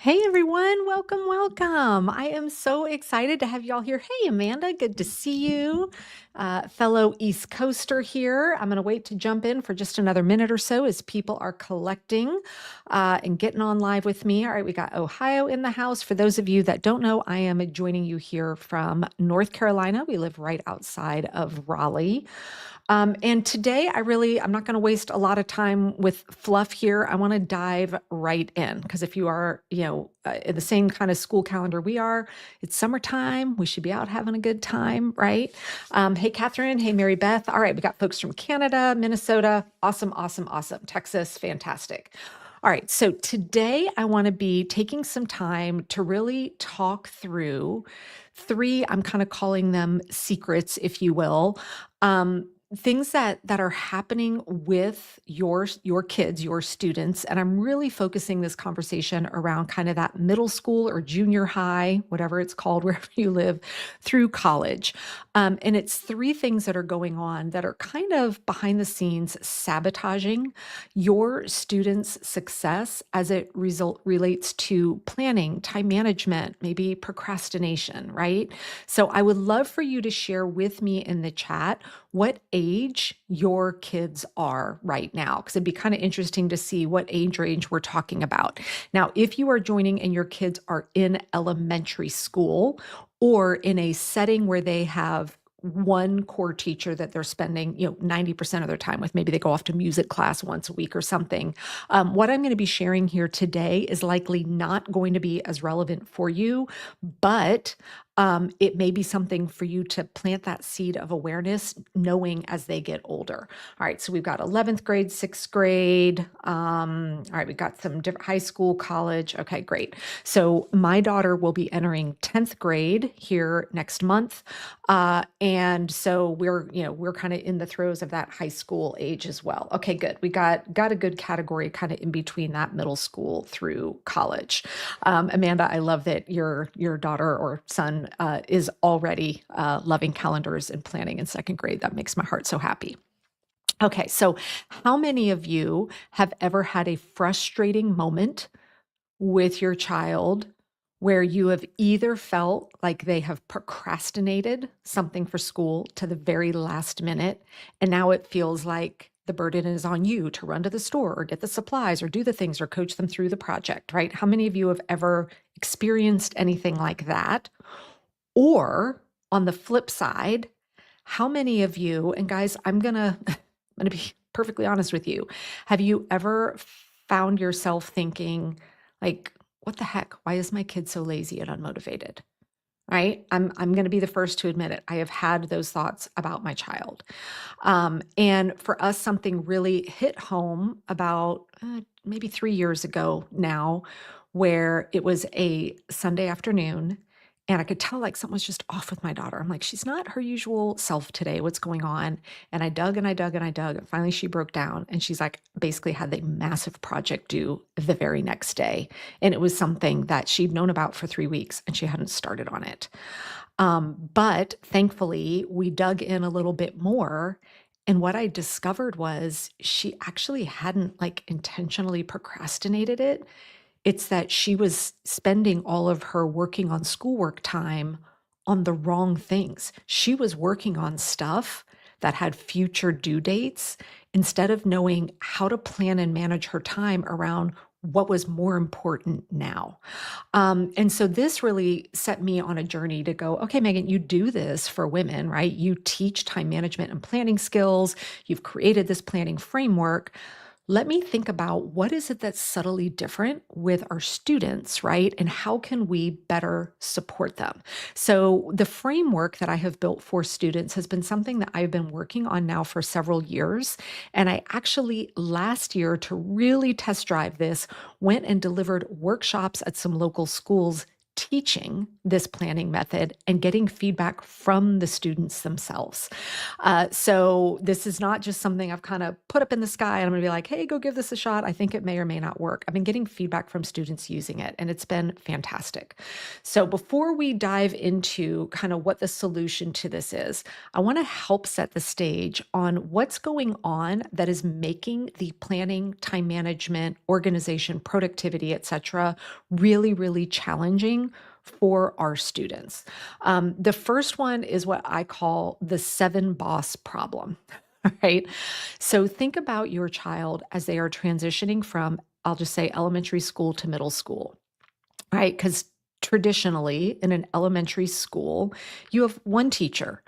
Hey everyone, welcome, welcome. I am so excited to have y'all here. Hey Amanda, good to see you. Fellow East Coaster here. I'm going to wait to jump in for just another minute or so as people are collecting and getting on live with me. All right, we got Ohio in the house. For those of you that don't know, I am joining you here from North Carolina. We live right outside of Raleigh. And today I'm not going to waste a lot of time with fluff here. I want to dive right in because if you are, in the same kind of school calendar we are, it's summertime. We should be out having a good time, right? Hey, Catherine. Hey, Mary Beth. All right. We got folks from Canada, Minnesota. Awesome, awesome, awesome. Texas. Fantastic. All right. So today I want to be taking some time to really talk through three, I'm kind of calling them secrets, if you will. Things that are happening with your kids, your students, and I'm really focusing this conversation around kind of that middle school or junior high, whatever it's called, wherever you live, through college. And it's three things that are going on that are kind of behind the scenes sabotaging your students' success as it relates to planning, time management, maybe procrastination, right? So I would love for you to share with me in the chat what age your kids are right now, because it'd be kind of interesting to see what age range we're talking about. Now, if you are joining and your kids are in elementary school or in a setting where they have one core teacher that they're spending 90% of their time with, maybe they go off to music class once a week or something. What I'm going to be sharing here today is likely not going to be as relevant for you, but it may be something for you to plant that seed of awareness, knowing as they get older. All right, so we've got 11th grade, 6th grade. All right, we've got some different high school, college. Okay, great. So my daughter will be entering 10th grade here next month. And so we're kind of in the throes of that high school age as well. Okay, good. We got a good category kind of in between that middle school through college. Amanda, I love that your daughter or son is already loving calendars and planning in second grade. That makes my heart so happy. Okay, so how many of you have ever had a frustrating moment with your child where you have either felt like they have procrastinated something for school to the very last minute, and now it feels like the burden is on you to run to the store or get the supplies or do the things or coach them through the project, right? How many of you have ever experienced anything like that? Or on the flip side, how many of you, and guys, I'm gonna be perfectly honest with you. Have you ever found yourself thinking, like, what the heck? Why is my kid so lazy and unmotivated? Right? I'm gonna be the first to admit it. I have had those thoughts about my child. And for us, something really hit home about maybe 3 years ago now, where it was a Sunday afternoon. And I could tell like something was just off with my daughter. I'm like, she's not her usual self today. What's going on? And I dug and I dug and I dug. And finally she broke down and she's like, basically had the massive project due the very next day. And it was something that she'd known about for 3 weeks and she hadn't started on it. But thankfully, we dug in a little bit more. And what I discovered was she actually hadn't like intentionally procrastinated it. It's that she was spending all of her working on schoolwork time on the wrong things. She was working on stuff that had future due dates instead of knowing how to plan and manage her time around what was more important now. And so this really set me on a journey to go, okay, Megan, you do this for women, right? You teach time management and planning skills. You've created this planning framework. Let me think about what is it that's subtly different with our students, right? And how can we better support them? So the framework that I have built for students has been something that I've been working on now for several years. And I actually last year, to really test drive this, went and delivered workshops at some local schools teaching this planning method and getting feedback from the students themselves. So this is not just something I've kind of put up in the sky and I'm going to be like, hey, go give this a shot. I think it may or may not work. I've been getting feedback from students using it, and it's been fantastic. So before we dive into kind of what the solution to this is, I want to help set the stage on what's going on that is making the planning, time management, organization, productivity, etc., really, really challenging for our students. The first one is what I call the seven boss problem. Right. So think about your child as they are transitioning from, I'll just say, elementary school to middle school, right? Because traditionally in an elementary school, you have one teacher,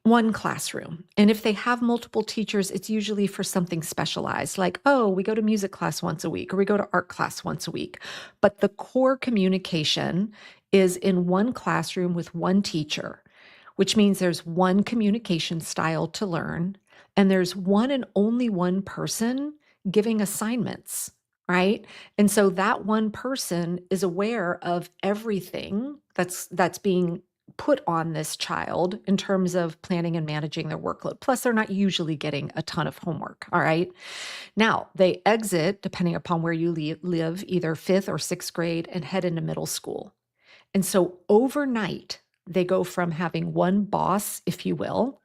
one classroom. And if they have multiple teachers, it's usually for something specialized, like, oh, we go to music class once a week or we go to art class once a week. But the core communication is in one classroom with one teacher, which means there's one communication style to learn, and there's one and only one person giving assignments, right? And so that one person is aware of everything that's being put on this child in terms of planning and managing their workload. Plus, they're not usually getting a ton of homework. All right. Now, they exit, depending upon where you live, either fifth or sixth grade and head into middle school. And so overnight, they go from having one boss, if you will,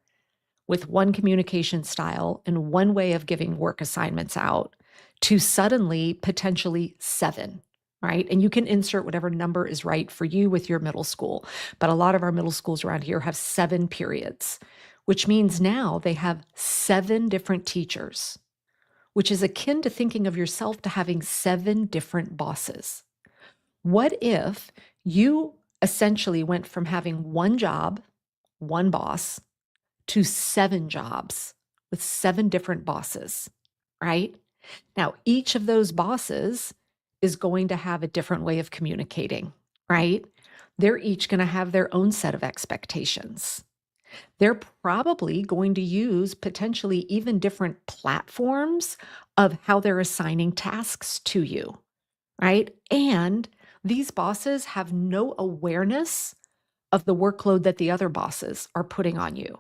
with one communication style and one way of giving work assignments out, to suddenly potentially seven, right? And you can insert whatever number is right for you with your middle school. But a lot of our middle schools around here have 7 periods, which means now they have 7 different teachers, which is akin to thinking of yourself to having 7 different bosses. What if you essentially went from having one job, one boss, to 7 jobs with 7 different bosses, right? Now, each of those bosses is going to have a different way of communicating, right? They're each going to have their own set of expectations. They're probably going to use potentially even different platforms of how they're assigning tasks to you, right? And these bosses have no awareness of the workload that the other bosses are putting on you.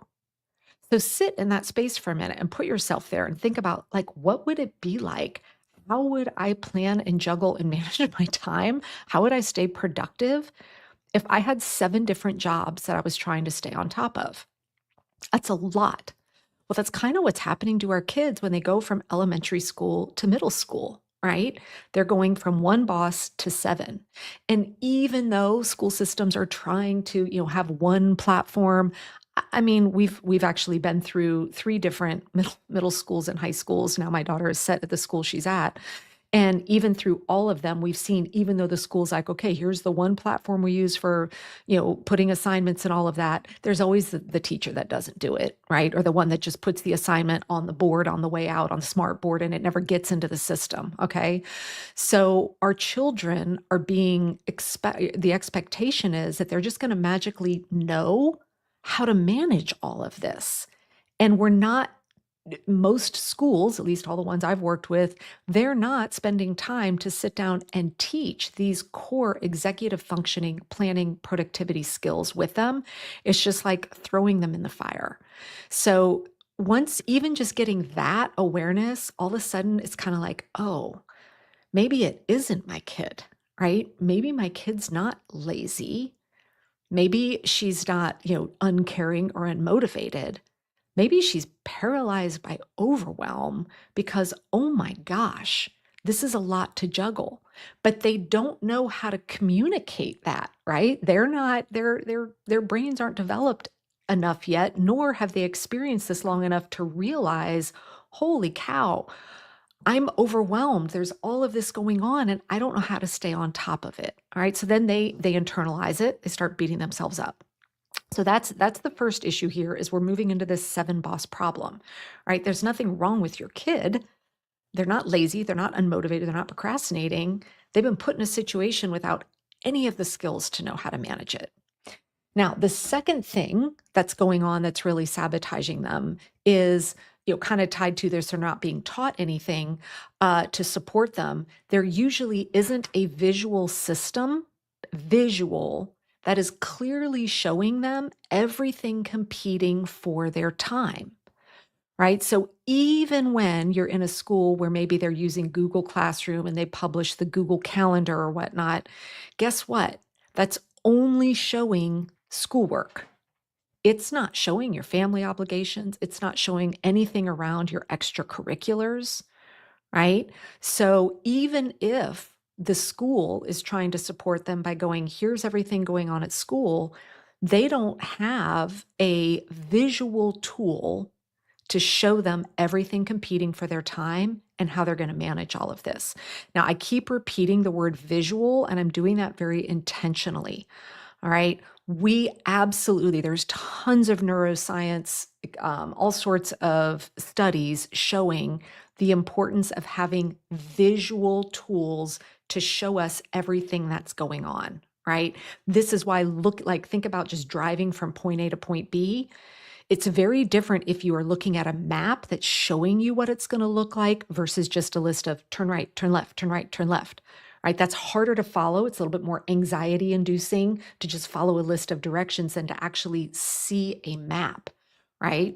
So sit in that space for a minute and put yourself there and think about, like, what would it be like? How would I plan and juggle and manage my time? How would I stay productive if I had 7 different jobs that I was trying to stay on top of? That's a lot. Well, that's kind of what's happening to our kids when they go from elementary school to middle school, right? They're going from one boss to 7. And even though school systems are trying to, have one platform, I mean, we've actually been through 3 different middle schools and high schools. Now my daughter is set at the school she's at. And even through all of them, we've seen, even though the school's like, okay, here's the one platform we use for, putting assignments and all of that, there's always the teacher that doesn't do it, right? Or the one that just puts the assignment on the board on the way out on the smart board and it never gets into the system, okay? So our children are the expectation is that they're just going to magically know how to manage all of this. And we're not most schools, at least all the ones I've worked with, they're not spending time to sit down and teach these core executive functioning, planning, productivity skills with them. It's just like throwing them in the fire. So once even just getting that awareness, all of a sudden it's kind of like, oh, maybe it isn't my kid, right? Maybe my kid's not lazy. Maybe she's not, uncaring or unmotivated. Maybe she's paralyzed by overwhelm because, oh my gosh, this is a lot to juggle. But they don't know how to communicate that, right? They're not, their brains aren't developed enough yet, nor have they experienced this long enough to realize, holy cow, I'm overwhelmed. There's all of this going on and I don't know how to stay on top of it. All right. So then they internalize it. They start beating themselves up. So that's the first issue here is we're moving into this 7 boss problem, right? There's nothing wrong with your kid. They're not lazy. They're not unmotivated. They're not procrastinating. They've been put in a situation without any of the skills to know how to manage it. Now, the second thing that's going on that's really sabotaging them is, kind of tied to this, they're not being taught anything to support them. There usually isn't a visual system visual that is clearly showing them everything competing for their time, right? So even when you're in a school where maybe they're using Google Classroom and they publish the Google Calendar or whatnot, guess what? That's only showing schoolwork. It's not showing your family obligations. It's not showing anything around your extracurriculars, right? So even if the school is trying to support them by going, here's everything going on at school, they don't have a visual tool to show them everything competing for their time and how they're going to manage all of this. Now, I keep repeating the word visual, and I'm doing that very intentionally. All right. We absolutely, there's tons of neuroscience, all sorts of studies showing the importance of having visual tools to show us everything that's going on, right? This is why think about just driving from point A to point B. It's very different if you are looking at a map that's showing you what it's going to look like versus just a list of turn right, turn left, turn right, turn left. Right? That's harder to follow. It's a little bit more anxiety inducing to just follow a list of directions than to actually see a map, right?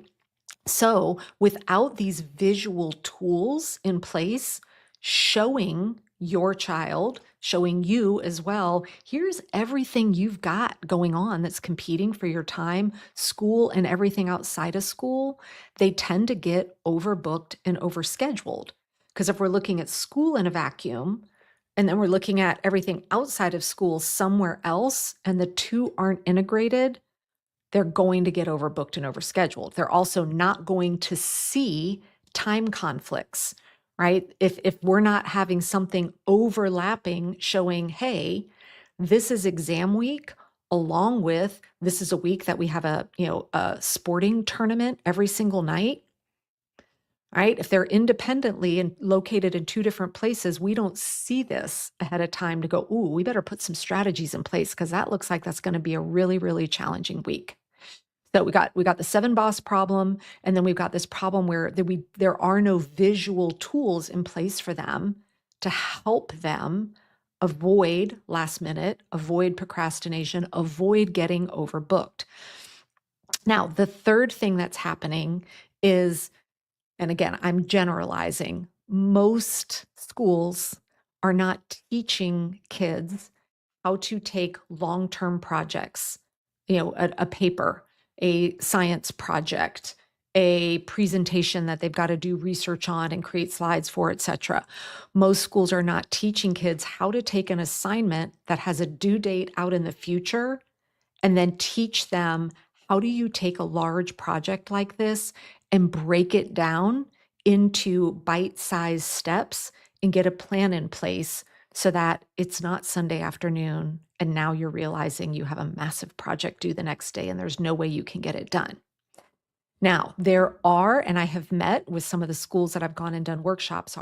So without these visual tools in place, showing your child, showing you as well, here's everything you've got going on that's competing for your time, school and everything outside of school, they tend to get overbooked and overscheduled. Because if we're looking at school in a vacuum, and then we're looking at everything outside of school somewhere else, and the two aren't integrated, they're going to get overbooked and overscheduled. They're also not going to see time conflicts, right? If we're not having something overlapping showing, hey, this is exam week, along with this is a week that we have a sporting tournament every single night, right? If they're independently and located in two different places, we don't see this ahead of time to go, ooh, we better put some strategies in place because that looks like that's going to be a really, really challenging week. So we got the seven boss problem, and then we've got this problem where there are no visual tools in place for them to help them avoid last minute, avoid procrastination, avoid getting overbooked. Now, the third thing that's happening is, and again, I'm generalizing, most schools are not teaching kids how to take long-term projects, a paper, a science project, a presentation that they've got to do research on and create slides for, etc. Most schools are not teaching kids how to take an assignment that has a due date out in the future and then teach them how do you take a large project like this and break it down into bite-sized steps and get a plan in place so that it's not Sunday afternoon and now you're realizing you have a massive project due the next day and there's no way you can get it done. Now, there are, and I have met with some of the schools that I've gone and done workshops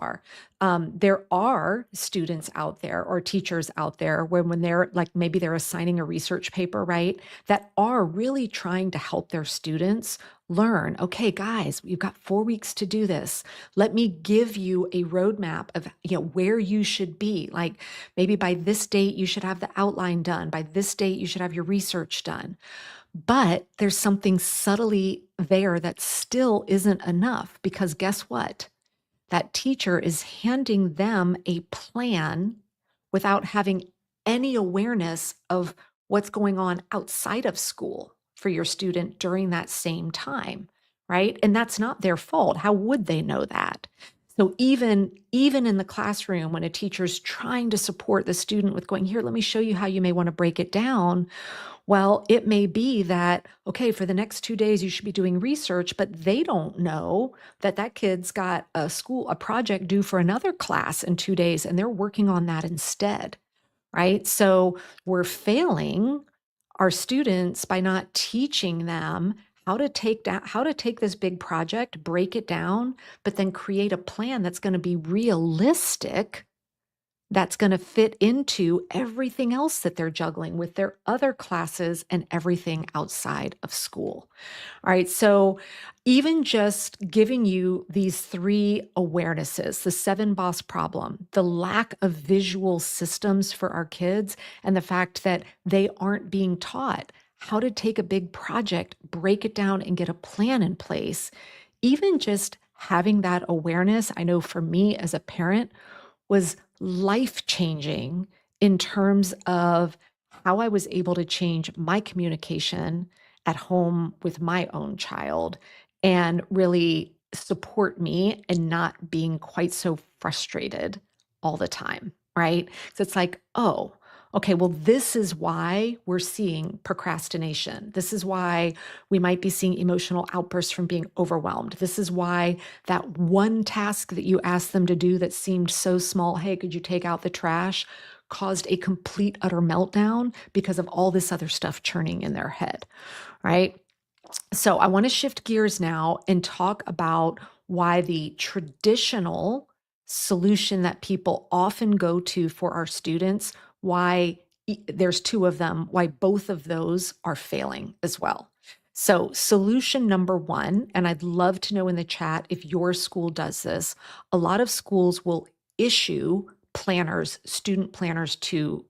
there are students out there or teachers out there where when they're like, maybe they're assigning a research paper, right, that are really trying to help their students learn, okay, guys, you've got 4 weeks to do this. Let me give you a roadmap of, where you should be. Like maybe by this date, you should have the outline done. By this date, you should have your research done. But there's something subtly there that still isn't enough because guess what? That teacher is handing them a plan without having any awareness of what's going on outside of school for your student during that same time, right? And that's not their fault. How would they know that? So even in the classroom, when a teacher's trying to support the student with going, here, let me show you how you may want to break it down. Well, it may be that, okay, for the next 2 days, you should be doing research, but they don't know that that kid's got a project due for another class in 2 days, and they're working on that instead, right? So we're failing our students by not teaching them how to take this big project, break it down, but then create a plan that's going to be realistic that's going to fit into everything else that they're juggling with their other classes and everything outside of school. All right. So, even just giving you these three awarenesses, the seven boss problem, the lack of visual systems for our kids, and the fact that they aren't being taught how to take a big project, break it down, and get a plan in place, even just having that awareness, I know for me as a parent, was life changing in terms of how I was able to change my communication at home with my own child and really support me in not being quite so frustrated all the time, right? So it's like, oh, okay, well, this is why we're seeing procrastination. This is why we might be seeing emotional outbursts from being overwhelmed. This is why that one task that you asked them to do that seemed so small, hey, could you take out the trash, caused a complete, utter meltdown because of all this other stuff churning in their head, right? So I want to shift gears now and talk about why the traditional solution that people often go to for our students, why there's two of them, why both of those are failing as well. So, solution number one, and I'd love to know in the chat if your school does this. A lot of schools will issue planners, student planners to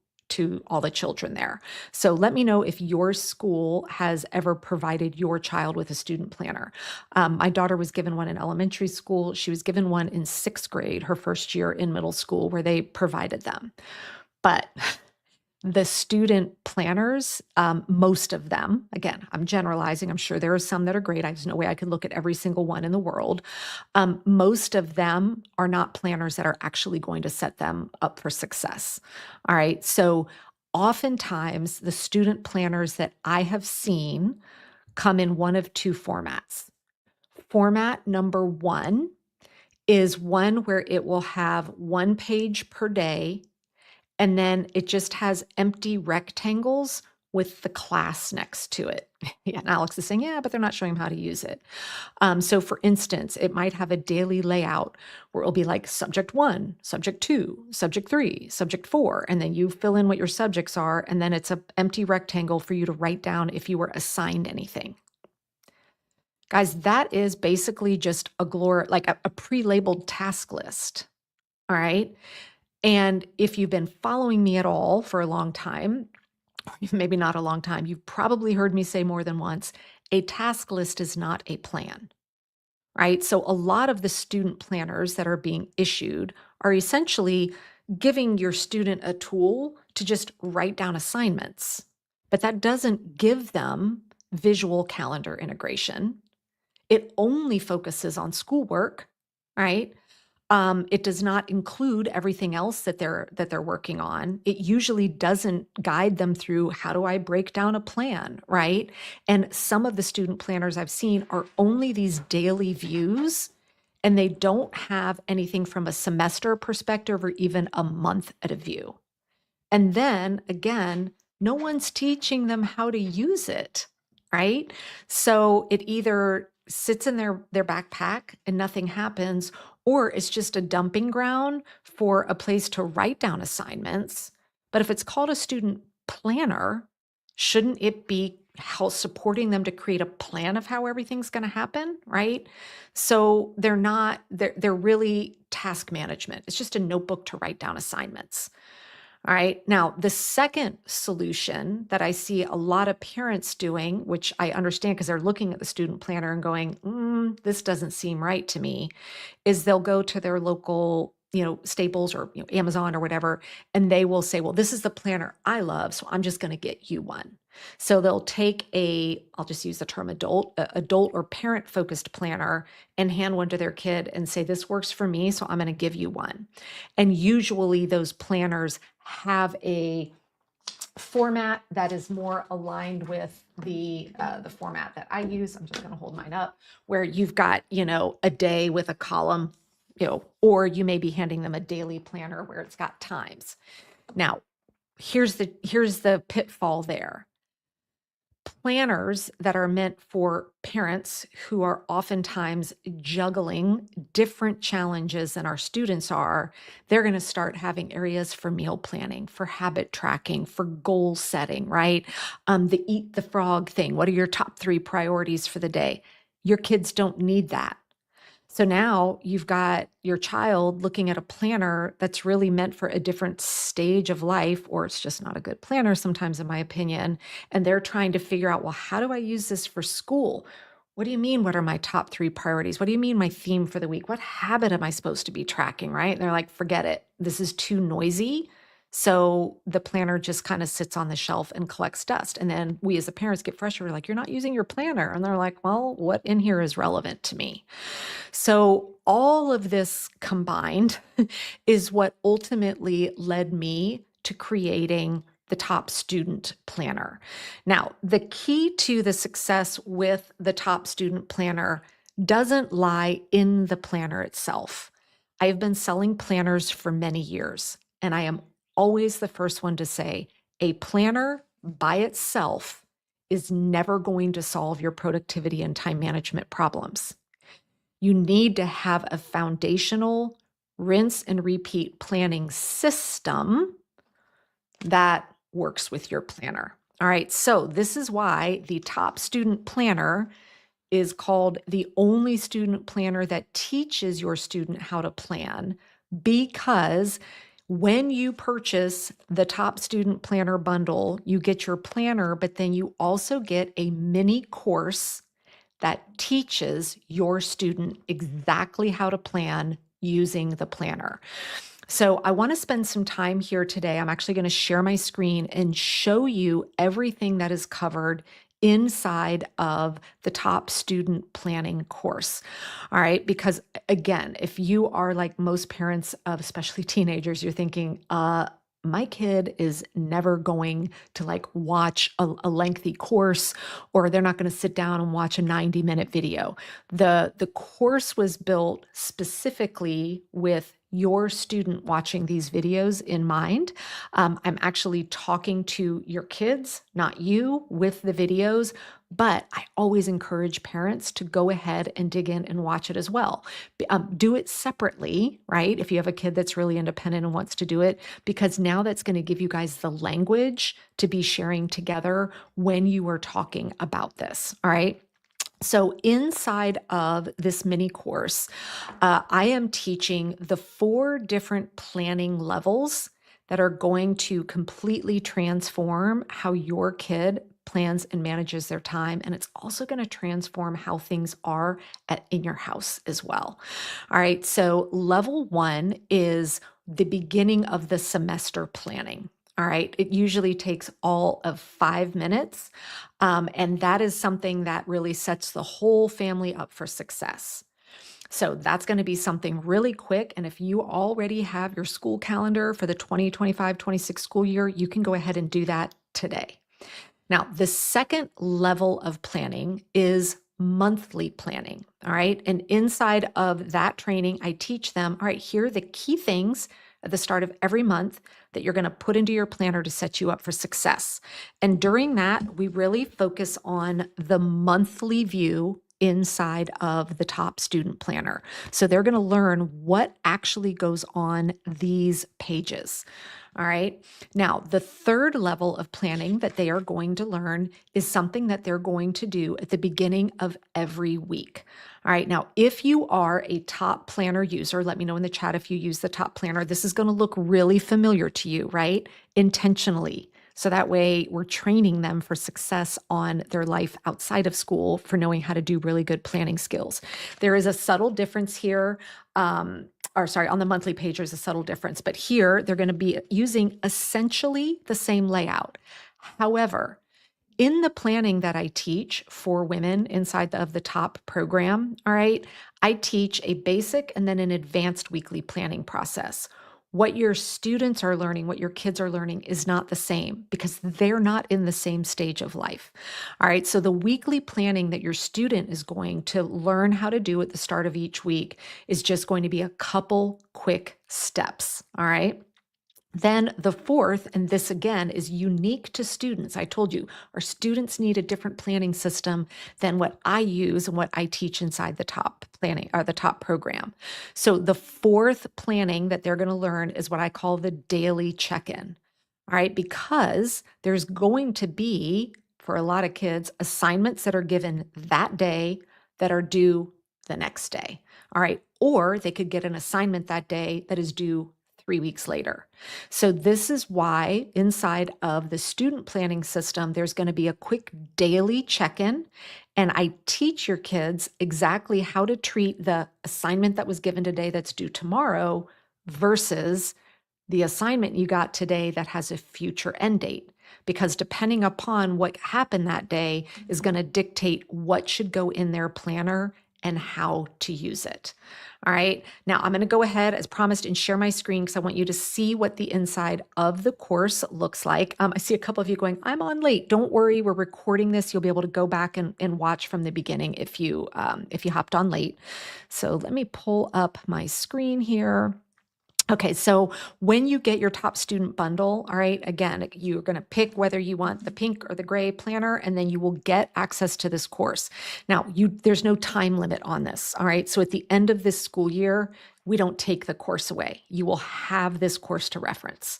all the children there. So let me know if your school has ever provided your child with a student planner. My daughter was given one in elementary school. She was given one in sixth grade, her first year in middle school, where they provided them. But the student planners, most of them, again, I'm generalizing. I'm sure there are some that are great. There's no way I could look at every single one in the world. Most of them are not planners that are actually going to set them up for success. All right. So oftentimes, the student planners that I have seen come in one of two formats. Format number one is one where it will have one page per day, and then it just has empty rectangles with the class next to it. Yeah, and Alex is saying, yeah, but they're not showing them how to use it. So for instance, it might have a daily layout where it'll be like subject one, subject two, subject three, subject four, and then you fill in what your subjects are, and then it's an empty rectangle for you to write down if you were assigned anything. Guys, that is basically just like a pre-labeled task list. All right. And if you've been following me at all for a long time, maybe not a long time, you've probably heard me say more than once, a task list is not a plan, right? So a lot of the student planners that are being issued are essentially giving your student a tool to just write down assignments, but that doesn't give them visual calendar integration. It only focuses on schoolwork, right? It does not include everything else that they're working on. It usually doesn't guide them through how do I break down a plan, right? And some of the student planners I've seen are only these daily views, and they don't have anything from a semester perspective or even a month at a view. And then again, no one's teaching them how to use it, right? So it either sits in their backpack and nothing happens, or it's just a dumping ground for a place to write down assignments. But if it's called a student planner, shouldn't it be how supporting them to create a plan of how everything's going to happen, right? So they're really task management. It's just a notebook to write down assignments. All right. Now, the second solution that I see a lot of parents doing, which I understand because they're looking at the student planner and going, this doesn't seem right to me, is they'll go to their local, Staples or Amazon or whatever, and they will say, well, this is the planner I love, so I'm just going to get you one. So they'll take I'll just use the term adult or parent focused planner and hand one to their kid and say, this works for me, so I'm going to give you one. And usually those planners have a format that is more aligned with the format that I use. I'm just going to hold mine up, where you've got, a day with a column, or you may be handing them a daily planner where it's got times. Now, here's the pitfall there. Planners that are meant for parents who are oftentimes juggling different challenges than our students are, they're going to start having areas for meal planning, for habit tracking, for goal setting, right? The eat the frog thing. What are your top 3 priorities for the day? Your kids don't need that. So now you've got your child looking at a planner that's really meant for a different stage of life, or it's just not a good planner sometimes, in my opinion. And they're trying to figure out, well, how do I use this for school? What do you mean? What are my top 3 priorities? What do you mean my theme for the week? What habit am I supposed to be tracking? Right. And they're like, forget it. This is too noisy. So the planner just kind of sits on the shelf and collects dust. And then we as the parents get frustrated. We're like, you're not using your planner. And they're like, well, what in here is relevant to me? So, all of this combined is what ultimately led me to creating the top student planner. Now, the key to the success with the top student planner doesn't lie in the planner itself. I've been selling planners for many years, and I am always the first one to say a planner by itself is never going to solve your productivity and time management problems. You need to have a foundational rinse and repeat planning system that works with your planner. All right, so this is why the top student planner is called the only student planner that teaches your student how to plan, because when you purchase the top student planner bundle, you get your planner, but then you also get a mini course that teaches your student exactly how to plan using the planner. So I want to spend some time here today. I'm actually going to share my screen and show you everything that is covered inside of the top student planning course. All right. Because again, if you are like most parents of especially teenagers, you're thinking, my kid is never going to like watch a lengthy course, or they're not going to sit down and watch a 90-minute video. The course was built specifically with your student watching these videos in mind. I'm actually talking to your kids, not you, with the videos, but I always encourage parents to go ahead and dig in and watch it as well. Do it separately, right? If you have a kid that's really independent and wants to do it, because now that's going to give you guys the language to be sharing together when you are talking about this. All right. So inside of this mini course, I am teaching the 4 different planning levels that are going to completely transform how your kid plans and manages their time. And it's also going to transform how things are in your house as well. All right. So level 1 is the beginning of the semester planning. All right. It usually takes all of 5 minutes. And that is something that really sets the whole family up for success. So that's going to be something really quick. And if you already have your school calendar for the 2025-26 school year, you can go ahead and do that today. Now, the second level of planning is monthly planning. All right. And inside of that training, I teach them, all right, here are the key things at the start of every month that you're going to put into your planner to set you up for success. And during that, we really focus on the monthly view inside of the top student planner. So they're going to learn what actually goes on these pages. All right. Now, the third level of planning that they are going to learn is something that they're going to do at the beginning of every week. All right. Now, if you are a top planner user, let me know in the chat if you use the top planner. This is going to look really familiar to you, right? Intentionally. So that way we're training them for success on their life outside of school for knowing how to do really good planning skills. There is a subtle difference here. On the monthly page, there's a subtle difference, but here they're going to be using essentially the same layout. However, in the planning that I teach for women inside of the top program, all right, I teach a basic and then an advanced weekly planning process. What your students are learning, what your kids are learning is not the same because they're not in the same stage of life. All right, so the weekly planning that your student is going to learn how to do at the start of each week is just going to be a couple quick steps. All right. Then the fourth, and this again is unique to students. I told you our students need a different planning system than what I use and what I teach inside the top planning or the top program. So the fourth planning that they're going to learn is what I call the daily check-in. All right, because there's going to be, for a lot of kids, assignments that are given that day that are due the next day. All right, or they could get an assignment that day that is due 3 weeks later. So this is why inside of the student planning system, there's going to be a quick daily check-in. And I teach your kids exactly how to treat the assignment that was given today that's due tomorrow versus the assignment you got today that has a future end date. Because depending upon what happened that day is going to dictate what should go in their planner and how to use it. All right. Now I'm going to go ahead as promised and share my screen because I want you to see what the inside of the course looks like. I see a couple of you going, I'm on late. Don't worry. We're recording this. You'll be able to go back and watch from the beginning if you hopped on late. So let me pull up my screen here. Okay, so when you get your top student bundle, all right, again, you're going to pick whether you want the pink or the gray planner, and then you will get access to this course. Now, there's no time limit on this, all right? So at the end of this school year, we don't take the course away. You will have this course to reference.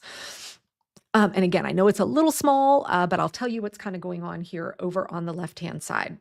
And again, I know it's a little small, but I'll tell you what's kind of going on here over on the left-hand side.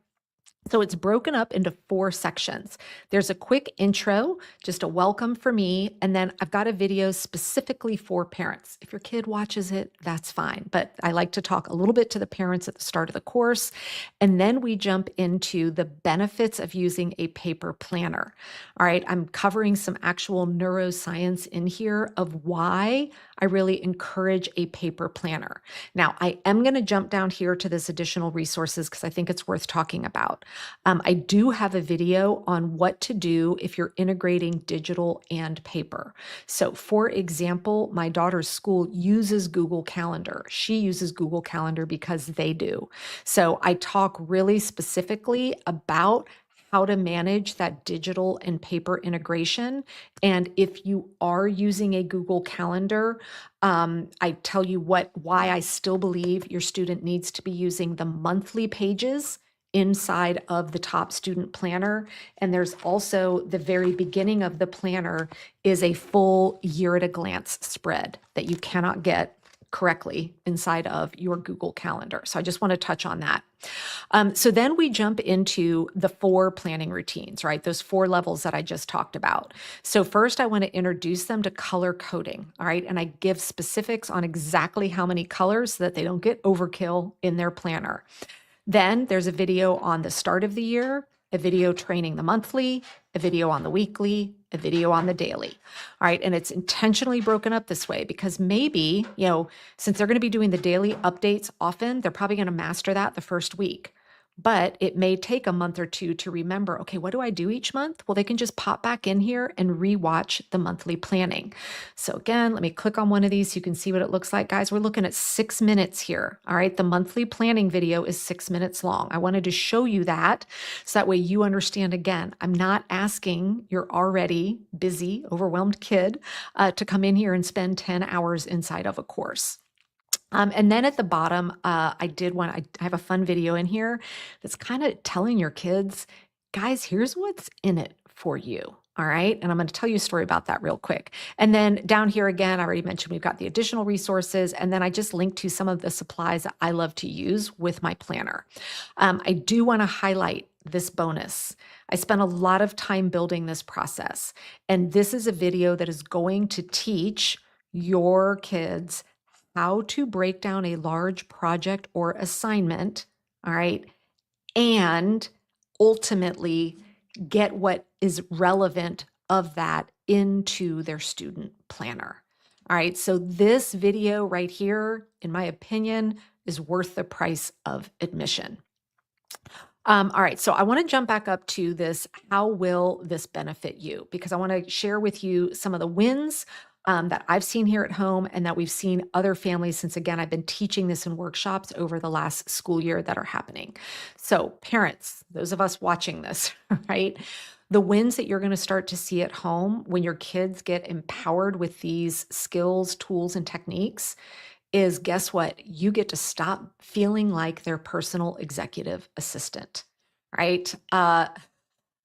So it's broken up into 4 sections. There's a quick intro, just a welcome for me, and then I've got a video specifically for parents. If your kid watches it, that's fine, but I like to talk a little bit to the parents at the start of the course, and then we jump into the benefits of using a paper planner. All right, I'm covering some actual neuroscience in here of why I really encourage a paper planner. Now, I am going to jump down here to this additional resources because I think it's worth talking about. I do have a video on what to do if you're integrating digital and paper. So for example, my daughter's school uses Google Calendar. She uses Google Calendar because they do. So I talk really specifically about how to manage that digital and paper integration. And if you are using a Google Calendar, I tell you why I still believe your student needs to be using the monthly pages inside of the top student planner. And there's also the very beginning of the planner is a full year at a glance spread that you cannot get correctly inside of your Google Calendar. So I just want to touch on that. So then we jump into the 4 planning routines, right? Those 4 levels that I just talked about. So first I want to introduce them to color coding, all right? And I give specifics on exactly how many colors so that they don't get overkill in their planner. Then there's a video on the start of the year, a video training the monthly, a video on the weekly, a video on the daily. All right. And it's intentionally broken up this way because maybe, since they're going to be doing the daily updates often, they're probably going to master that the first week. But it may take a month or 2 to remember, okay, what do I do each month? Well, they can just pop back in here and rewatch the monthly planning. So again, let me click on one of these so you can see what it looks like. Guys, we're looking at 6 minutes here. All right, the monthly planning video is 6 minutes long. I wanted to show you that so that way you understand again, I'm not asking your already busy, overwhelmed kid to come in here and spend 10 hours inside of a course. And then at the bottom, I have a fun video in here that's kind of telling your kids, guys, here's what's in it for you. All right. And I'm going to tell you a story about that real quick. And then down here again, I already mentioned we've got the additional resources. And then I just linked to some of the supplies that I love to use with my planner. I do want to highlight this bonus. I spent a lot of time building this process. And this is a video that is going to teach your kids how to break down a large project or assignment, all right, and ultimately get what is relevant of that into their student planner. All right, so this video right here, in my opinion, is worth the price of admission. All right, so I want to jump back up to this. How will this benefit you? Because I want to share with you some of the wins that I've seen here at home and that we've seen other families since, again, I've been teaching this in workshops over the last school year that are happening. So parents, those of us watching this, right? The wins that you're going to start to see at home when your kids get empowered with these skills, tools, and techniques is, guess what? You get to stop feeling like their personal executive assistant, right?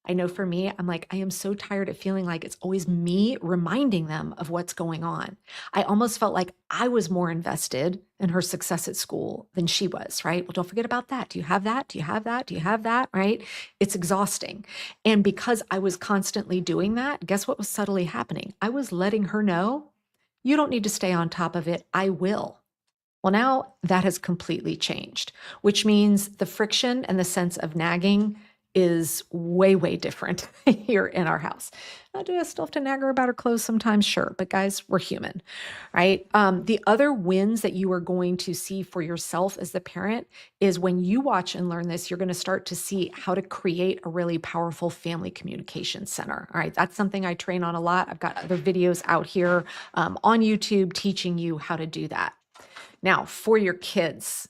I know for me, I'm like, I am so tired of feeling like it's always me reminding them of what's going on. I almost felt like I was more invested in her success at school than she was, right? Well, don't forget about that. Do you have that? Do you have that? Do you have that? Right? It's exhausting. And because I was constantly doing that, guess what was subtly happening? I was letting her know, you don't need to stay on top of it. I will. Well, now that has completely changed, which means the friction and the sense of nagging is way, way different here in our house. Now, do I still have to nag her about her clothes sometimes? Sure. But guys, we're human, right? The other wins that you are going to see for yourself as the parent is when you watch and learn this, you're going to start to see how to create a really powerful family communication center. All right. That's something I train on a lot. I've got other videos out here on YouTube teaching you how to do that. Now, for your kids,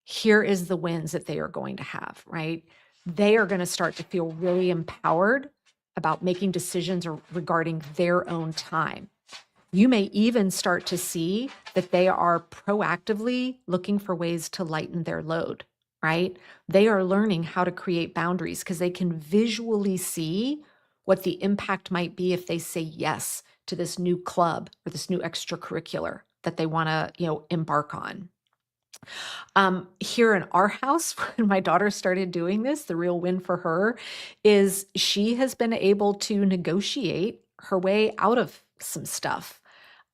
here is the wins that they are going to have, right? They are going to start to feel really empowered about making decisions regarding their own time. You may even start to see that they are proactively looking for ways to lighten their load, right? They are learning how to create boundaries because they can visually see what the impact might be if they say yes to this new club or this new extracurricular that they want to, embark on. Here in our house, when my daughter started doing this, the real win for her is she has been able to negotiate her way out of some stuff.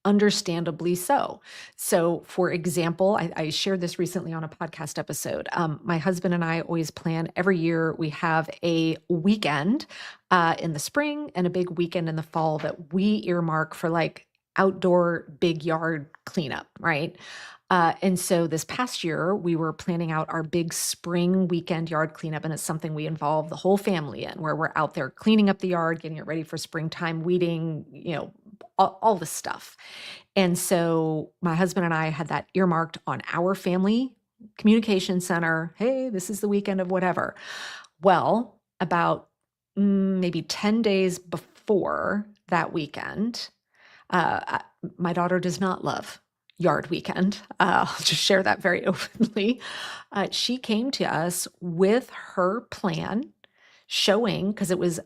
Understandably so. So, for example, I shared this recently on a podcast episode. My husband and I always plan every year, we have a weekend in the spring and a big weekend in the fall that we earmark for like outdoor big yard cleanup, right? And so this past year, we were planning out our big spring weekend yard cleanup, and it's something we involve the whole family in, where we're out there cleaning up the yard, getting it ready for springtime weeding, all the stuff. And so my husband and I had that earmarked on our family communication center. Hey, this is the weekend of whatever. Well, about maybe 10 days before that weekend, my daughter does not love yard weekend. I'll just share that very openly. She came to us with her plan showing, because it was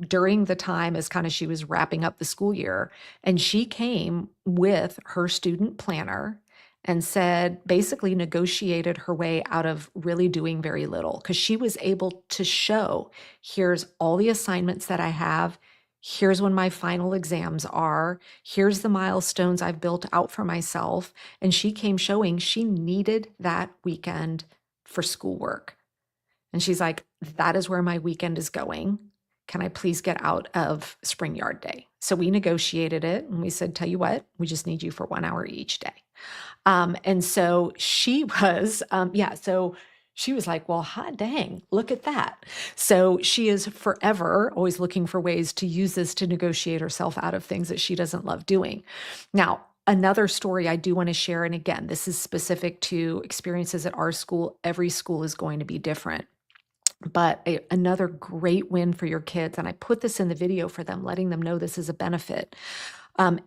during the time as kind of she was wrapping up the school year, and she came with her student planner and said, basically negotiated her way out of really doing very little because she was able to show, here's all the assignments that I have. Here's when my final exams are. Here's the milestones I've built out for myself. And she came showing she needed that weekend for schoolwork. And she's like, that is where my weekend is going. Can I please get out of spring yard day? So we negotiated it and we said, tell you what, we just need you for 1 hour each day. And so she was, so she was like, well, hot dang, look at that. So she is forever always looking for ways to use this to negotiate herself out of things that she doesn't love doing. Now, another story I do want to share, and again, this is specific to experiences at our school. Every school is going to be different. But another great win for your kids, and I put this in the video for them, letting them know this is a benefit.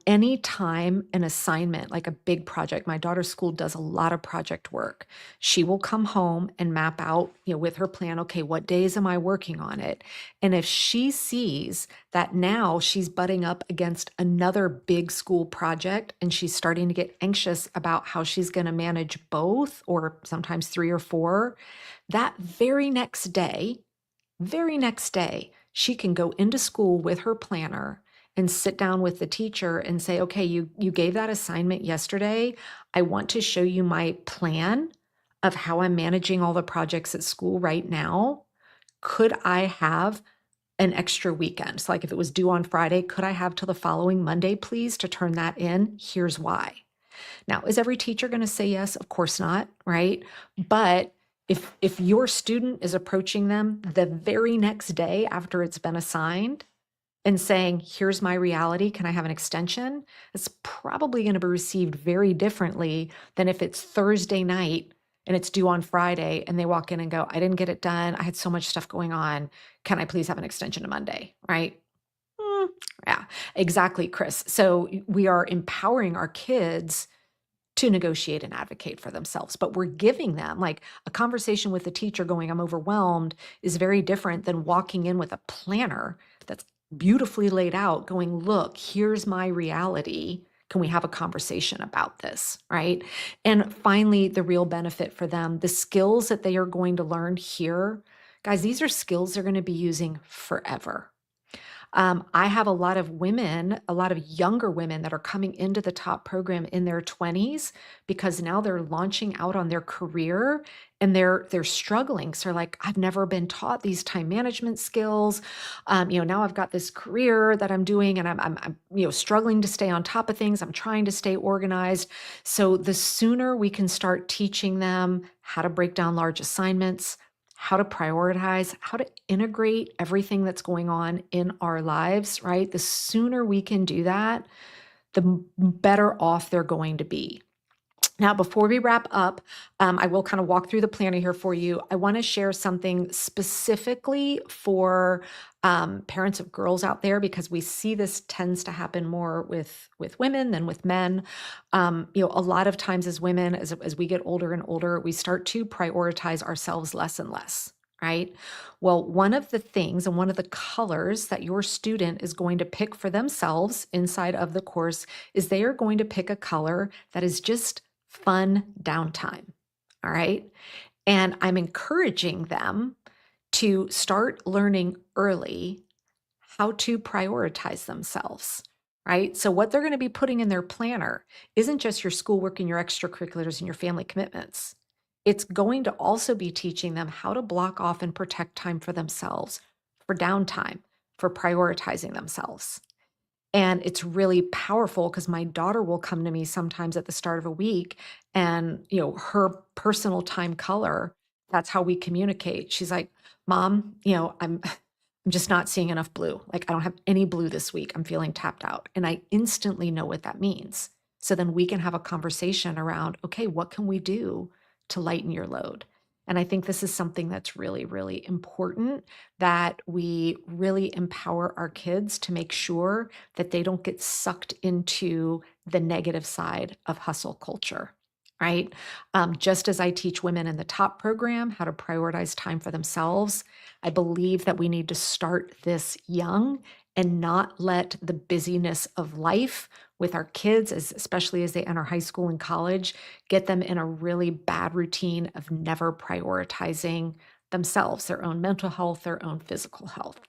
Anytime an assignment, like a big project, my daughter's school does a lot of project work. She will come home and map out, with her plan, okay, what days am I working on it? And if she sees that now she's butting up against another big school project and she's starting to get anxious about how she's going to manage both, or sometimes 3 or 4, that very next day, she can go into school with her planner and sit down with the teacher and say, okay, you gave that assignment yesterday. I want to show you my plan of how I'm managing all the projects at school right now. Could I have an extra weekend? So like if it was due on Friday, could I have till the following Monday, please, to turn that in? Here's why. Now, is every teacher going to say yes? Of course not, right? But if your student is approaching them the very next day after it's been assigned and saying, here's my reality, can I have an extension? It's probably going to be received very differently than if it's Thursday night and it's due on Friday, and they walk in and go, I didn't get it done. I had so much stuff going on. Can I please have an extension to Monday? Right? Mm, yeah, exactly, Chris. So we are empowering our kids to negotiate and advocate for themselves, but we're giving them like a conversation with the teacher going, I'm overwhelmed is very different than walking in with a planner that's beautifully laid out going, look, here's my reality. Can we have a conversation about this? Right. And finally, the real benefit for them, the skills that they are going to learn here, guys, these are skills they're going to be using forever. I have a lot of women, a lot of younger women that are coming into the top program in their 20s because now they're launching out on their career and they're struggling. So they're like, I've never been taught these time management skills. Now I've got this career that I'm doing and I'm struggling to stay on top of things. I'm trying to stay organized. So the sooner we can start teaching them how to break down large assignments, how to prioritize, how to integrate everything that's going on in our lives, right? The sooner we can do that, the better off they're going to be. Now, before we wrap up, I will kind of walk through the planner here for you. I want to share something specifically for parents of girls out there because we see this tends to happen more with women than with men. A lot of times as women, as we get older and older, we start to prioritize ourselves less and less. Right. Well, one of the things and one of the colors that your student is going to pick for themselves inside of the course is they are going to pick a color that is just fun downtime. All right. And I'm encouraging them to start learning early how to prioritize themselves. Right. So, what they're going to be putting in their planner isn't just your schoolwork and your extracurriculars and your family commitments. It's going to also be teaching them how to block off and protect time for themselves, for downtime, for prioritizing themselves. And it's really powerful because my daughter will come to me sometimes at the start of a week and, her personal time color, that's how we communicate. She's like, Mom, I'm just not seeing enough blue. Like I don't have any blue this week. I'm feeling tapped out. And I instantly know what that means. So then we can have a conversation around, okay, what can we do to lighten your load? And I think this is something that's really, really important that we really empower our kids to make sure that they don't get sucked into the negative side of hustle culture, right? Just as I teach women in the top program how to prioritize time for themselves, I believe that we need to start this young and not let the busyness of life with our kids, especially as they enter high school and college, get them in a really bad routine of never prioritizing themselves, their own mental health, their own physical health.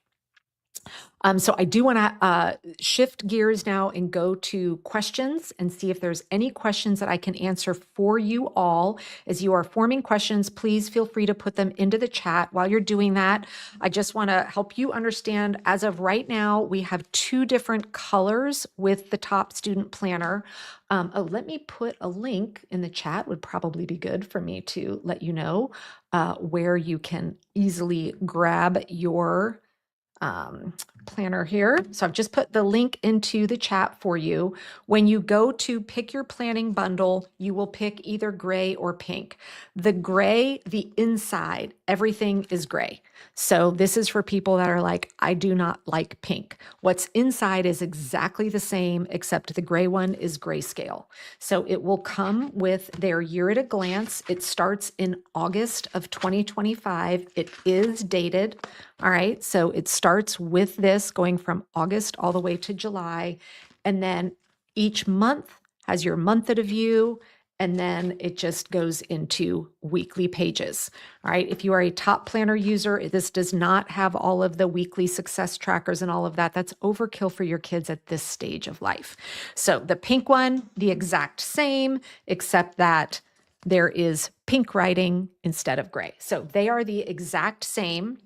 So I do want to shift gears now and go to questions and see if there's any questions that I can answer for you all. As you are forming questions, please feel free to put them into the chat. While you're doing that, I just want to help you understand, as of right now, we have two different colors with the top student planner. Let me put a link in the chat, would probably be good for me to let you know where you can easily grab your planner here. So I've just put the link into the chat for you. When you go to pick your planning bundle, you will pick either gray or pink. The gray, the inside, everything is gray. So this is for people that are like, I do not like pink. What's inside is exactly the same, except the gray one is grayscale. So it will come with their year at a glance. It starts in August of 2025. It is dated. All right. So it starts with this going from August all the way to July. And then each month has your month at a view. And then it just goes into weekly pages. All right. If you are a top planner user, this does not have all of the weekly success trackers and all of that. That's overkill for your kids at this stage of life. So the pink one, the exact same, except that there is pink writing instead of gray. So they are the exact same.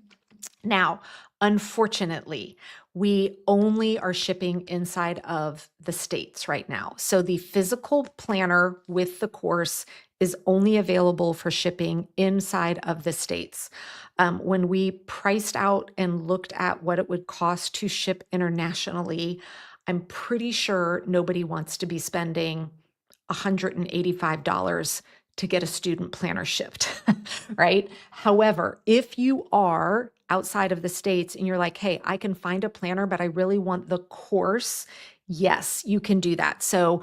Now, unfortunately, we only are shipping inside of the states right now. So the physical planner with the course is only available for shipping inside of the states. When we priced out and looked at what it would cost to ship internationally, I'm pretty sure nobody wants to be spending $185 to get a student planner shipped, right? However, if you are outside of the States and you're like, hey, I can find a planner, but I really want the course, yes, you can do that. So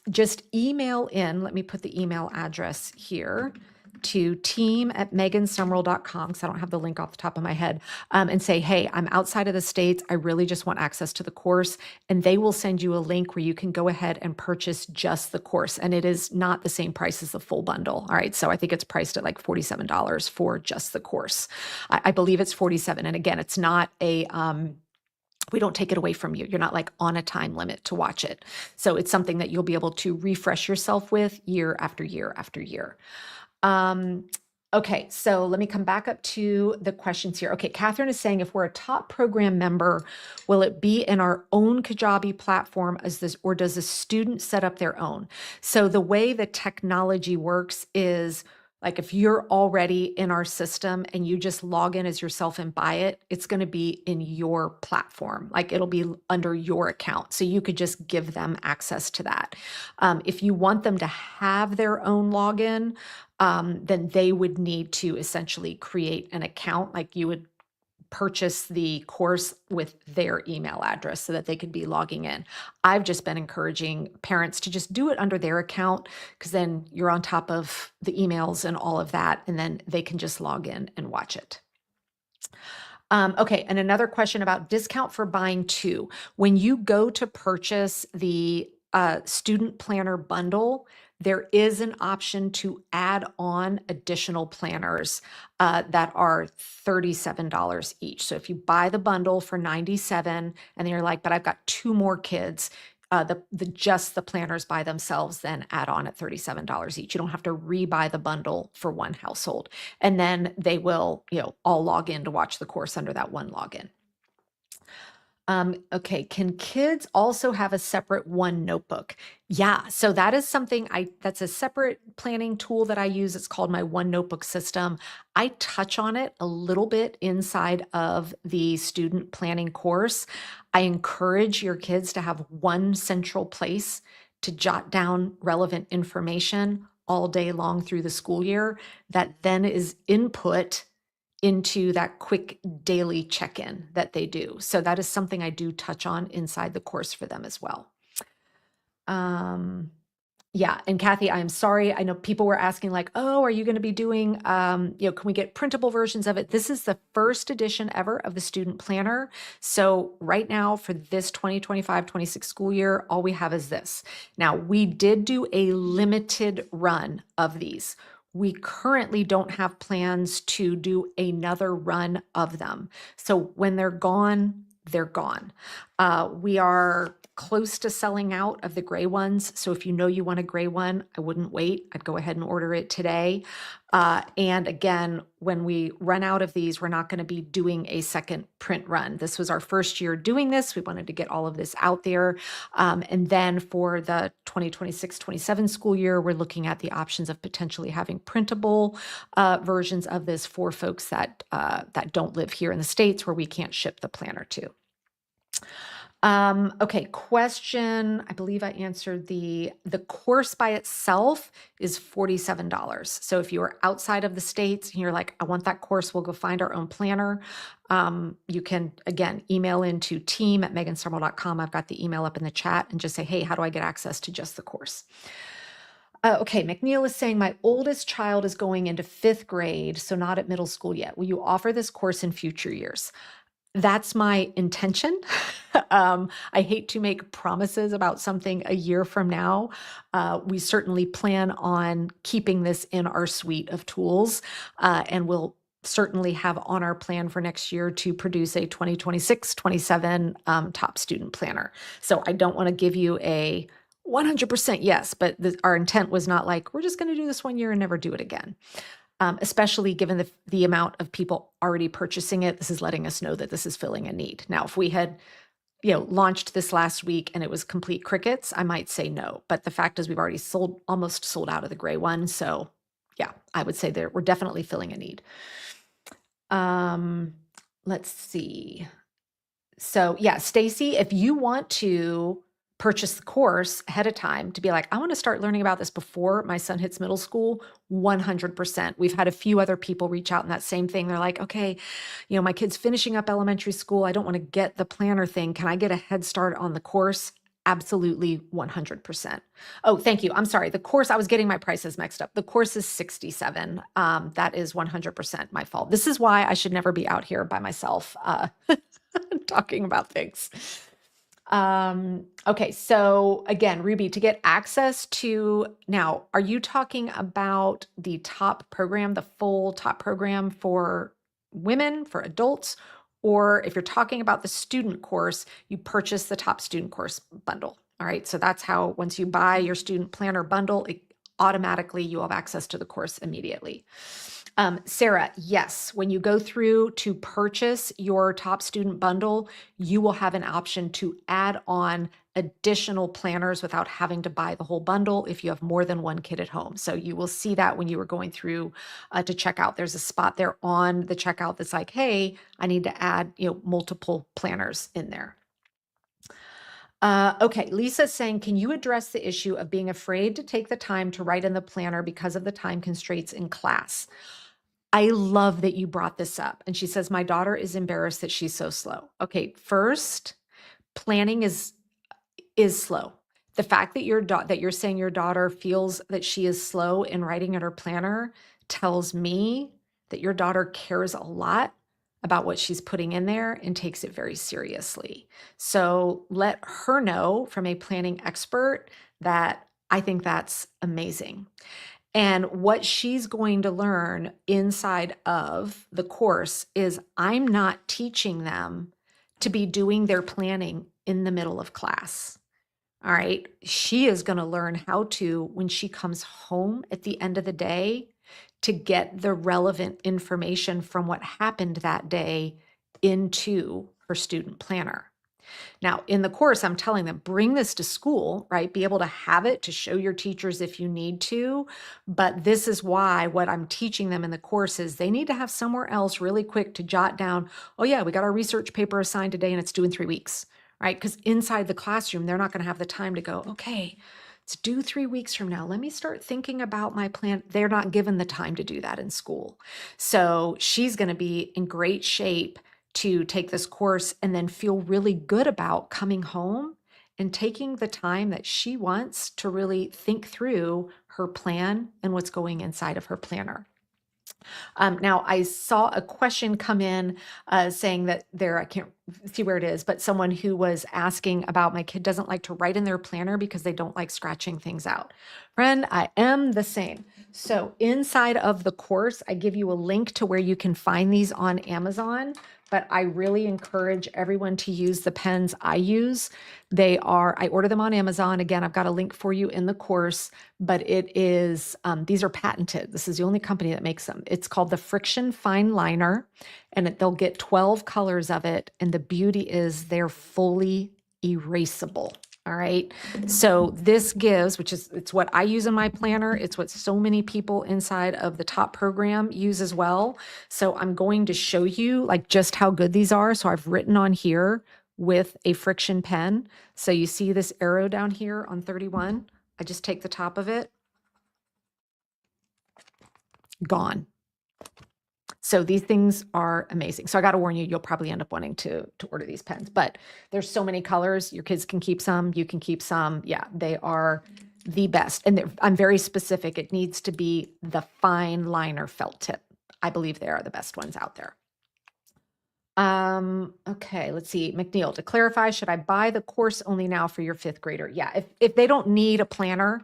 just email in, let me put the email address here, to team@megansummerall.com, because I don't have the link off the top of my head, and say, hey, I'm outside of the States. I really just want access to the course. And they will send you a link where you can go ahead and purchase just the course. And it is not the same price as the full bundle. All right. So I think it's priced at like $47 for just the course. I believe it's 47. And again, it's not a, we don't take it away from you. You're not like on a time limit to watch it. So it's something that you'll be able to refresh yourself with year after year after year. Okay, so let me come back up to the questions here. Okay, Catherine is saying, if we're a top program member, will it be in our own Kajabi platform or does the student set up their own? So the way the technology works is, like, if you're already in our system and you just log in as yourself and buy it, it's going to be in your platform. Like, it'll be under your account. So you could just give them access to that. If you want them to have their own login, then they would need to essentially create an account. Like, you would purchase the course with their email address so that they could be logging in. I've just been encouraging parents to just do it under their account, because then you're on top of the emails and all of that, and then they can just log in and watch it. Okay, and another question about discount for buying two. When you go to purchase the student planner bundle, there is an option to add on additional planners that are $37 each. So if you buy the bundle for $97 and then you're like, but I've got two more kids, just the planners by themselves then add on at $37 each. You don't have to rebuy the bundle for one household. And then they will, all log in to watch the course under that one login. Okay, can kids also have a separate one notebook? Yeah, so that is something that's a separate planning tool that I use. It's called my one notebook system. I touch on it a little bit inside of the student planning course. I encourage your kids to have one central place to jot down relevant information all day long through the school year that then is input into that quick daily check-in that they do. So that is something I do touch on inside the course for them as well. Yeah, and Kathy, I'm sorry. I know people were asking like, oh, are you going to be doing, can we get printable versions of it? This is the first edition ever of the student planner. So right now for this 2025-26 school year, all we have is this. Now, we did do a limited run of these. We currently don't have plans to do another run of them. So when they're gone, they're gone. We are close to selling out of the gray ones. So if you know you want a gray one, I wouldn't wait. I'd go ahead and order it today. And again, when we run out of these, we're not going to be doing a second print run. This was our first year doing this. We wanted to get all of this out there. And then for the 2026-27 school year, we're looking at the options of potentially having printable versions of this for folks that don't live here in the States where we can't ship the planner to. Okay, question. I believe I answered the course by itself is $47. So if you are outside of the States and you're like, I want that course, we'll go find our own planner. You can, again, email into team@megansummerall.com. I've got the email up in the chat and just say, hey, how do I get access to just the course? Okay, McNeil is saying, my oldest child is going into 5th grade, so not at middle school yet. Will you offer this course in future years? That's my intention. I hate to make promises about something a year from now. We certainly plan on keeping this in our suite of tools, and we'll certainly have on our plan for next year to produce a 2026-27 top student planner. So I don't want to give you a 100% yes, but our intent was not like, we're just going to do this one year and never do it again. Especially given the amount of people already purchasing it. This is letting us know that this is filling a need. Now, if we had, launched this last week and it was complete crickets, I might say no. But the fact is we've already almost sold out of the gray one. So yeah, I would say we're definitely filling a need. Let's see. So yeah, Stacy, if you want to purchase the course ahead of time to be like, I want to start learning about this before my son hits middle school, 100%. We've had a few other people reach out in that same thing. They're like, okay, my kid's finishing up elementary school. I don't want to get the planner thing. Can I get a head start on the course? Absolutely, 100%. Oh, thank you. I'm sorry. The course, I was getting my prices mixed up. The course is 67. That is 100% my fault. This is why I should never be out here by myself talking about things. Okay, so again, Ruby, to get access to, now, are you talking about the top program, the full top program for women, for adults? Or if you're talking about the student course, you purchase the top student course bundle. All right, so that's how once you buy your student planner bundle, automatically you have access to the course immediately. Sarah, yes, when you go through to purchase your top student bundle, you will have an option to add on additional planners without having to buy the whole bundle if you have more than one kid at home. So you will see that when you were going through to checkout. There's a spot there on the checkout that's like, hey, I need to add multiple planners in there. Okay, Lisa's saying, can you address the issue of being afraid to take the time to write in the planner because of the time constraints in class? I love that you brought this up. And she says, my daughter is embarrassed that she's so slow. Okay, first, planning is slow. The fact that you're saying your daughter feels that she is slow in writing in her planner tells me that your daughter cares a lot about what she's putting in there and takes it very seriously. So let her know from a planning expert that I think that's amazing. And what she's going to learn inside of the course is I'm not teaching them to be doing their planning in the middle of class. All right. She is going to learn how to, when she comes home at the end of the day, to get the relevant information from what happened that day into her student planner. Now, in the course, I'm telling them, bring this to school, right? Be able to have it to show your teachers if you need to. But this is why what I'm teaching them in the course is they need to have somewhere else really quick to jot down, oh yeah, we got our research paper assigned today and it's due in 3 weeks, right? Because inside the classroom, they're not going to have the time to go, okay, it's due 3 weeks from now. Let me start thinking about my plan. They're not given the time to do that in school. So she's going to be in great shape to take this course and then feel really good about coming home and taking the time that she wants to really think through her plan and what's going inside of her planner. Now, I saw a question come in saying that I can't see where it is, but someone who was asking about my kid doesn't like to write in their planner because they don't like scratching things out. Friend, I am the same. So inside of the course, I give you a link to where you can find these on Amazon, but I really encourage everyone to use the pens I use. I order them on Amazon. Again, I've got a link for you in the course, but these are patented. This is the only company that makes them. It's called the Friction Fine Liner, and they'll get 12 colors of it. And the beauty is they're fully erasable. All right. So this gives, it's what I use in my planner. It's what so many people inside of the top program use as well. So I'm going to show you like just how good these are. So I've written on here with a friction pen. So you see this arrow down here on 31. I just take the top of it. Gone. So these things are amazing. So I got to warn you, you'll probably end up wanting to order these pens, but there's so many colors. Your kids can keep some, you can keep some. Yeah, they are the best. And I'm very specific. It needs to be the fine liner felt tip. I believe they are the best ones out there. Okay, let's see. McNeil, to clarify, should I buy the course only now for your 5th grader? Yeah, if they don't need a planner,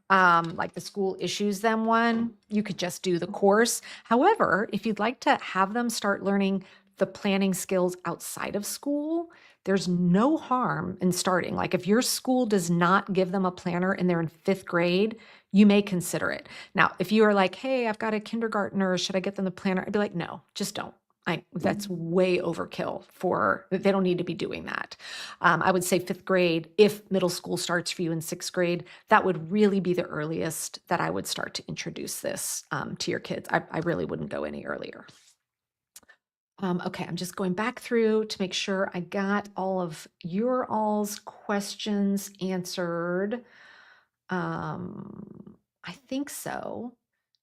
like the school issues them one, you could just do the course. However, if you'd like to have them start learning the planning skills outside of school, there's no harm in starting. Like if your school does not give them a planner and they're in 5th grade, you may consider it. Now, if you are like, hey, I've got a kindergartner, should I get them the planner? I'd be like, no, just don't. That's way overkill they don't need to be doing that. I would say 5th grade, if middle school starts for you in 6th grade, that would really be the earliest that I would start to introduce this to your kids. I really wouldn't go any earlier. Okay, I'm just going back through to make sure I got all of your all's questions answered. I think so.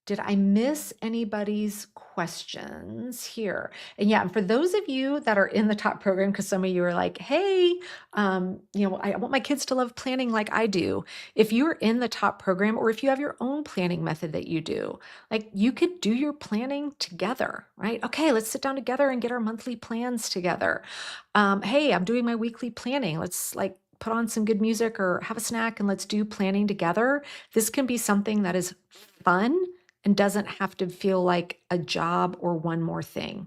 Did I miss anybody's questions here? And yeah, and for those of you that are in the top program, because some of you are like, hey, I want my kids to love planning like I do. If you're in the top program, or if you have your own planning method that you do, like you could do your planning together, right? Okay, let's sit down together and get our monthly plans together. Hey, I'm doing my weekly planning. Let's like put on some good music or have a snack and let's do planning together. This can be something that is fun and doesn't have to feel like a job or one more thing.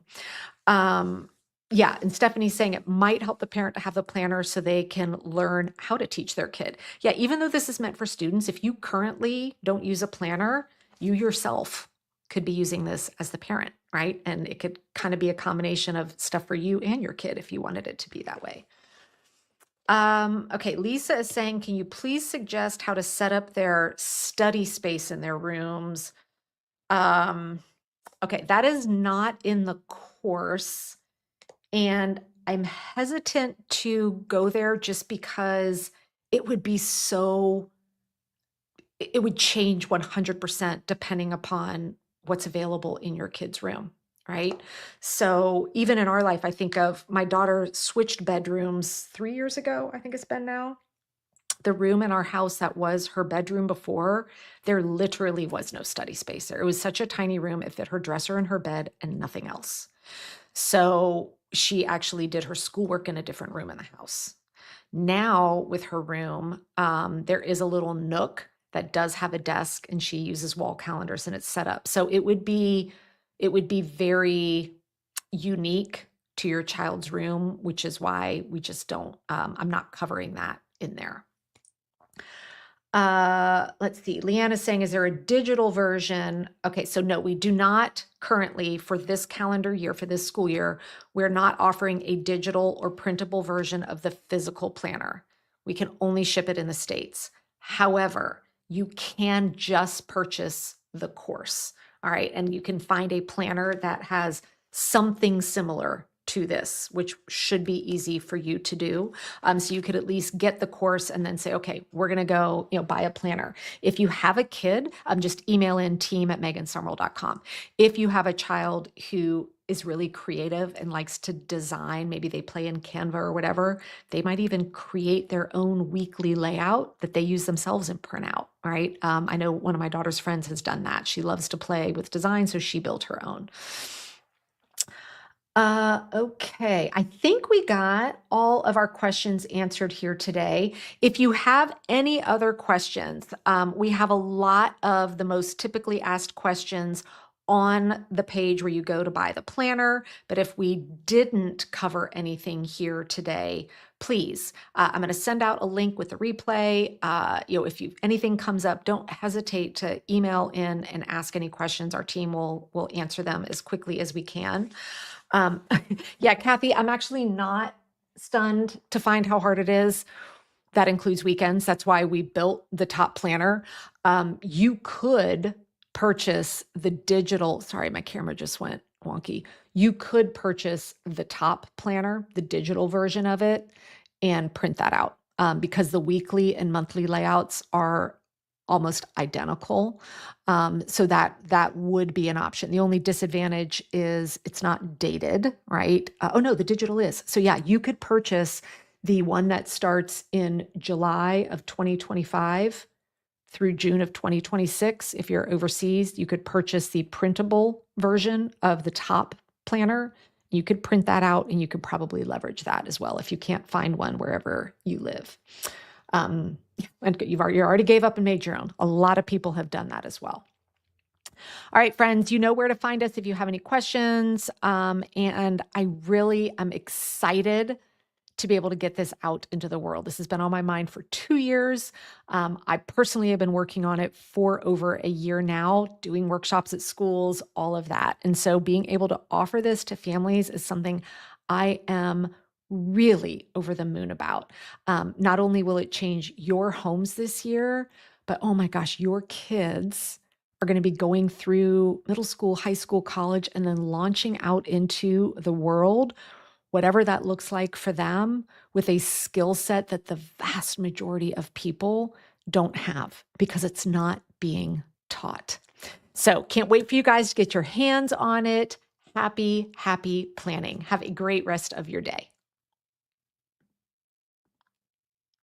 Um, yeah, and Stephanie's saying it might help the parent to have the planner so they can learn how to teach their kid. Yeah, even though this is meant for students, if you currently don't use a planner, you yourself could be using this as the parent, right? And it could kind of be a combination of stuff for you and your kid if you wanted it to be that way. Okay, Lisa is saying, can you please suggest how to set up their study space in their rooms? Okay, that is not in the course, and I'm hesitant to go there just because it would be so, it would change 100% depending upon what's available in your kid's room, right? So even in our life, I think of my daughter switched bedrooms 3 years ago, I think it's been now. The room in our house that was her bedroom before, there literally was no study space there. It was such a tiny room. It fit her dresser and her bed and nothing else. So she actually did her schoolwork in a different room in the house. Now with her room, there is a little nook that does have a desk and she uses wall calendars and it's set up. So it would be very unique to your child's room, which is why we just don't, I'm not covering that in there. Let's see. Leanne is saying, is there a digital version? Okay, so no, we do not currently for this calendar year, for this school year, we're not offering a digital or printable version of the physical planner. We can only ship it in the States. However, you can just purchase the course. All right, and you can find a planner that has something similar to this, which should be easy for you to do. So you could at least get the course and then say, okay, we're going to go, buy a planner. If you have a kid, just email in team@megansummerall.com. If you have a child who is really creative and likes to design, maybe they play in Canva or whatever, they might even create their own weekly layout that they use themselves in printout, right? I know one of my daughter's friends has done that. She loves to play with design, so she built her own. Okay, I think we got all of our questions answered here today. If you have any other questions, we have a lot of the most typically asked questions on the page where you go to buy the planner. But if we didn't cover anything here today, please, I'm going to send out a link with the replay. If anything comes up, don't hesitate to email in and ask any questions. Our team will answer them as quickly as we can. Um, yeah, Kathy, I'm actually not stunned to find how hard it is. That includes weekends. That's why we built the top planner. You could purchase the digital, sorry, my camera just went wonky. You could purchase the top planner, the digital version of it, and print that out because the weekly and monthly layouts are almost identical. So that would be an option. The only disadvantage is it's not dated, right? Oh no, the digital is. So yeah, you could purchase the one that starts in July of 2025 through June of 2026. If you're overseas, you could purchase the printable version of the top planner. You could print that out and you could probably leverage that as well if you can't find one wherever you live. And you already gave up and made your own. A lot of people have done that as well. All right, friends, you know where to find us if you have any questions. And I really am excited to be able to get this out into the world. This has been on my mind for 2 years. I personally have been working on it for over a year now, doing workshops at schools, all of that. And so being able to offer this to families is something I am really over the moon about. Not only will it change your homes this year, but oh my gosh, your kids are going to be going through middle school, high school, college, and then launching out into the world, whatever that looks like for them, with a skill set that the vast majority of people don't have because it's not being taught. So can't wait for you guys to get your hands on it. Happy, happy planning. Have a great rest of your day.